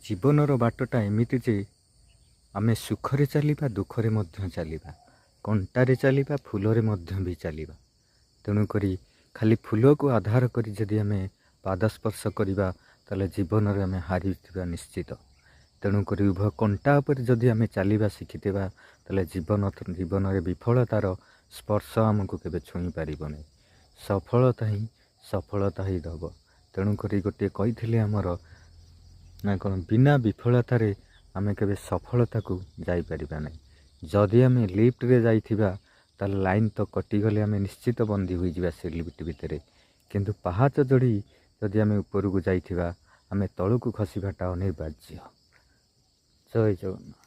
ଜୀବନର ବାଟଟା ଏମିତି ଯେ ଆମେ ସୁଖରେ ଚାଲିବା ଦୁଃଖରେ ମଧ୍ୟ ଚାଲିବା, କଣ୍ଟାରେ ଚାଲିବା ଫୁଲରେ ମଧ୍ୟ ବି ଚାଲିବା। ତେଣୁକରି ଖାଲି ଫୁଲକୁ ଆଧାର କରି ଯଦି ଆମେ ପାଦସ୍ପର୍ଶ କରିବା ତାହେଲେ ଜୀବନରେ ଆମେ ହାରିଥିବା ନିଶ୍ଚିତ। ତେଣୁକରି ଉଭୟ କଣ୍ଟା ଉପରେ ଯଦି ଆମେ ଚାଲିବା ଶିଖିଥିବା ତାହେଲେ ଜୀବନରେ ବିଫଳତାର ସ୍ପର୍ଶ ଆମକୁ କେବେ ଛୁଇଁ ପାରିବ ନାହିଁ। ସଫଳତା ହିଁ ଦେବ। ତେଣୁକରି ଗୋଟିଏ କହିଥିଲେ ଆମର ନା କ'ଣ, ବିନା ବିଫଳତାରେ ଆମେ କେବେ ସଫଳତାକୁ ଯାଇପାରିବା ନାହିଁ। ଯଦି ଆମେ ଲିଫ୍ଟରେ ଯାଇଥିବା ତାହେଲେ ଲାଇନ୍ ତ କଟିଗଲେ ଆମେ ନିଶ୍ଚିତ ବନ୍ଦୀ ହୋଇଯିବା ସେ ଲିଫ୍ଟ ଭିତରେ। କିନ୍ତୁ ପାହାଚ ଚଢ଼ି ଯଦି ଆମେ ଉପରକୁ ଯାଇଥିବା ଆମେ ତଳକୁ ଖସିବାଟା ଅନିବାର୍ଯ୍ୟ। ଜୟ ଜଗନ୍ନାଥ।